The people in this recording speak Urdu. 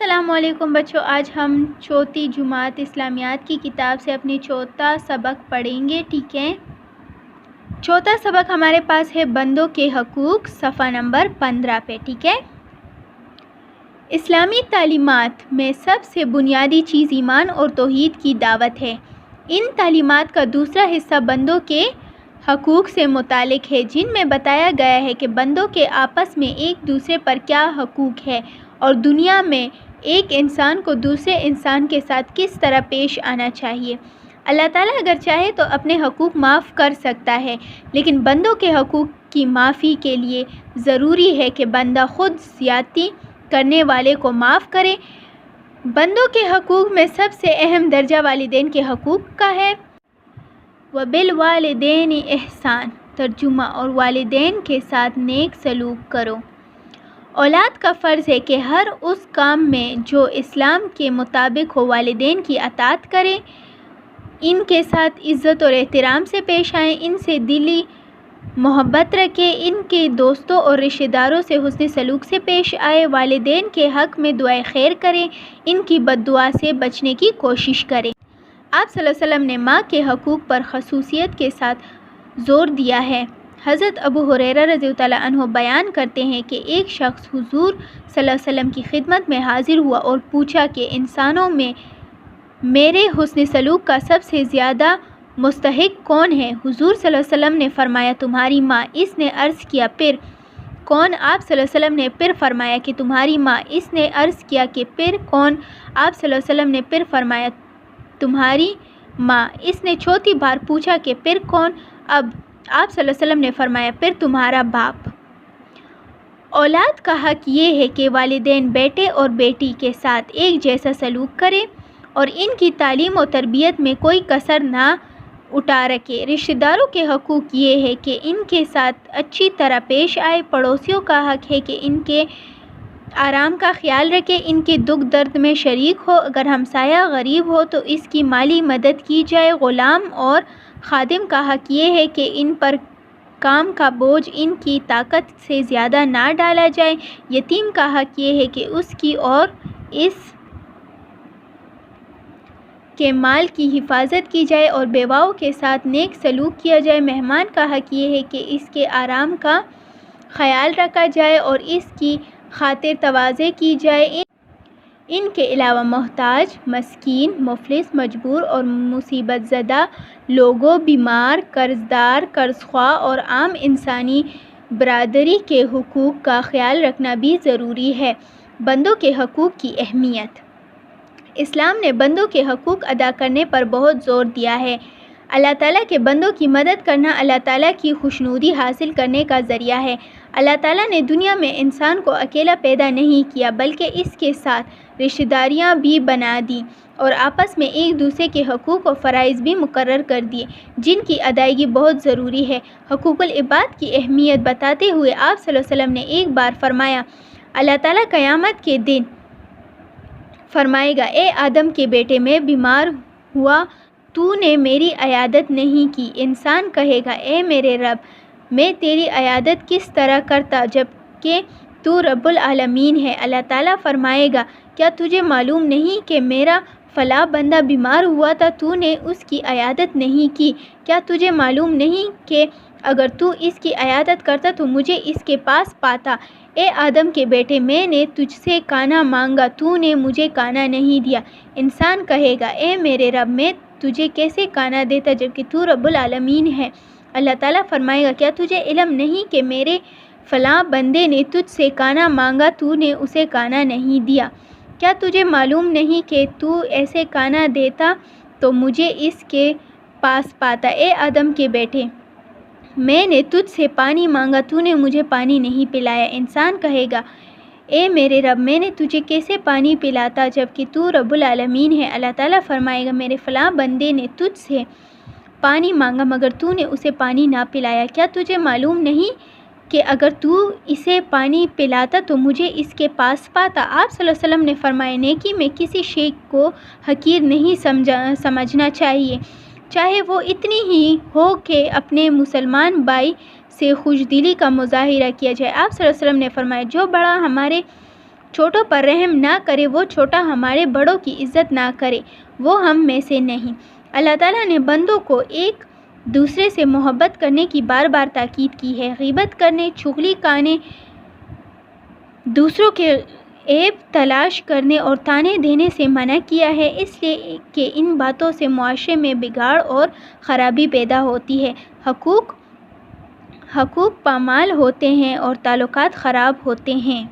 السلام علیکم بچوں، آج ہم چوتھی جماعت اسلامیات کی کتاب سے اپنی چوتھا سبق پڑھیں گے، ٹھیک ہے؟ چوتھا سبق ہمارے پاس ہے بندوں کے حقوق، صفحہ نمبر 15 پہ، ٹھیک ہے؟ اسلامی تعلیمات میں سب سے بنیادی چیز ایمان اور توحید کی دعوت ہے۔ ان تعلیمات کا دوسرا حصہ بندوں کے حقوق سے متعلق ہے، جن میں بتایا گیا ہے کہ بندوں کے آپس میں ایک دوسرے پر کیا حقوق ہے اور دنیا میں ایک انسان کو دوسرے انسان کے ساتھ کس طرح پیش آنا چاہیے۔ اللہ تعالیٰ اگر چاہے تو اپنے حقوق معاف کر سکتا ہے، لیکن بندوں کے حقوق کی معافی کے لیے ضروری ہے کہ بندہ خود زیادتی کرنے والے کو معاف کرے۔ بندوں کے حقوق میں سب سے اہم درجہ والدین کے حقوق کا ہے۔ وَبِالْوَالِدَيْنِ احسان، ترجمہ، اور والدین کے ساتھ نیک سلوک کرو۔ اولاد کا فرض ہے کہ ہر اس کام میں جو اسلام کے مطابق ہو والدین کی اطاعت کرے، ان کے ساتھ عزت اور احترام سے پیش آئیں، ان سے دلی محبت رکھے، ان کے دوستوں اور رشتہ داروں سے حسن سلوک سے پیش آئے، والدین کے حق میں دعائے خیر کریں، ان کی بد دعا سے بچنے کی کوشش کریں۔ آپ صلی اللہ علیہ وسلم نے ماں کے حقوق پر خصوصیت کے ساتھ زور دیا ہے۔ حضرت ابو ہریرہ رضی اللہ تعالیٰ عنہ بیان کرتے ہیں کہ ایک شخص حضور صلی اللہ علیہ وسلم کی خدمت میں حاضر ہوا اور پوچھا کہ انسانوں میں میرے حسن سلوک کا سب سے زیادہ مستحق کون ہے؟ حضور صلی اللہ علیہ وسلم نے فرمایا تمہاری ماں۔ اس نے عرض کیا پھر کون؟ آپ صلی اللہ علیہ وسلم نے پھر فرمایا کہ تمہاری ماں۔ اس نے عرض کیا کہ پھر کون؟ آپ صلی اللہ علیہ وسلم نے پھر فرمایا تمہاری ماں۔ اس نے چوتھی بار پوچھا کہ پھر کون؟ اب آپ صلی اللہ علیہ وسلم نے فرمایا پھر تمہارا باپ۔ اولاد کا حق یہ ہے کہ والدین بیٹے اور بیٹی کے ساتھ ایک جیسا سلوک کریں اور ان کی تعلیم و تربیت میں کوئی کسر نہ اٹھا رکھے۔ رشتہ داروں کے حقوق یہ ہے کہ ان کے ساتھ اچھی طرح پیش آئے۔ پڑوسیوں کا حق ہے کہ ان کے آرام کا خیال رکھے، ان کے دکھ درد میں شریک ہو۔ اگر ہمسایہ غریب ہو تو اس کی مالی مدد کی جائے۔ غلام اور خادم کا حق یہ ہے کہ ان پر کام کا بوجھ ان کی طاقت سے زیادہ نہ ڈالا جائے۔ یتیم کا حق یہ ہے کہ اس کی اور اس کے مال کی حفاظت کی جائے اور بیواؤں کے ساتھ نیک سلوک کیا جائے۔ مہمان کا حق یہ ہے کہ اس کے آرام کا خیال رکھا جائے اور اس کی خاطر تواضع کی جائے۔ ان کے علاوہ محتاج، مسکین، مفلس، مجبور اور مصیبت زدہ لوگوں، بیمار، قرض دار، قرض خواہ اور عام انسانی برادری کے حقوق کا خیال رکھنا بھی ضروری ہے۔ بندوں کے حقوق کی اہمیت۔ اسلام نے بندوں کے حقوق ادا کرنے پر بہت زور دیا ہے۔ اللہ تعالیٰ کے بندوں کی مدد کرنا اللہ تعالیٰ کی خوشنودی حاصل کرنے کا ذریعہ ہے۔ اللہ تعالیٰ نے دنیا میں انسان کو اکیلا پیدا نہیں کیا بلکہ اس کے ساتھ رشتہ داریاں بھی بنا دیں اور آپس میں ایک دوسرے کے حقوق و فرائض بھی مقرر کر دیے جن کی ادائیگی بہت ضروری ہے۔ حقوق العباد کی اہمیت بتاتے ہوئے آپ صلی اللہ علیہ وسلم نے ایک بار فرمایا اللہ تعالیٰ قیامت کے دن فرمائے گا اے آدم کے بیٹے میں بیمار ہوا تو نے میری عیادت نہیں کی۔ انسان کہے گا اے میرے رب میں تیری عیادت کس طرح کرتا جب کہ تو رب العالمین ہے۔ اللہ تعالیٰ فرمائے گا کیا تجھے معلوم نہیں کہ میرا فلاں بندہ بیمار ہوا تھا تو نے اس کی عیادت نہیں کی؟ کیا تجھے معلوم نہیں کہ اگر تو اس کی عیادت کرتا تو مجھے اس کے پاس پاتا؟ اے آدم کے بیٹے میں نے تجھ سے کھانا مانگا تو نے مجھے کھانا نہیں دیا۔ انسان کہے گا اے میرے رب میں تجھے کیسے کھانا دیتا جبکہ تو رب العالمین ہے؟ اللہ تعالیٰ فرمائے گا کیا تجھے علم نہیں کہ میرے فلاں بندے نے تجھ سے کھانا مانگا تو نے اسے کھانا نہیں دیا؟ کیا تجھے معلوم نہیں کہ تو ایسے کھانا دیتا تو مجھے اس کے پاس پاتا؟ اے آدم کے بیٹے میں نے تجھ سے پانی مانگا تو نے مجھے پانی نہیں پلایا۔ انسان کہے گا اے میرے رب میں نے تجھے کیسے پانی پلاتا جبکہ تو رب العالمین ہے؟ اللہ تعالیٰ فرمائے گا میرے فلاں بندے نے تجھ سے پانی مانگا مگر تو نے اسے پانی نہ پلایا۔ کیا تجھے معلوم نہیں کہ اگر تو اسے پانی پلاتا تو مجھے اس کے پاس پاتا؟ آپ صلی اللہ علیہ وسلم نے فرمایا نیکی میں کسی شے کو حقیر نہیں سمجھنا چاہیے، چاہے وہ اتنی ہی ہو کہ اپنے مسلمان بھائی سے خوش دلی کا مظاہرہ کیا جائے۔ آپ صلی اللہ علیہ وسلم نے فرمایا جو بڑا ہمارے چھوٹوں پر رحم نہ کرے، وہ چھوٹا ہمارے بڑوں کی عزت نہ کرے، وہ ہم میں سے نہیں۔ اللہ تعالیٰ نے بندوں کو ایک دوسرے سے محبت کرنے کی بار بار تاکید کی ہے۔ غیبت کرنے، چغلی کرنے، دوسروں کے عیب تلاش کرنے اور طعنے دینے سے منع کیا ہے، اس لیے کہ ان باتوں سے معاشرے میں بگاڑ اور خرابی پیدا ہوتی ہے، حقوق پامال ہوتے ہیں اور تعلقات خراب ہوتے ہیں۔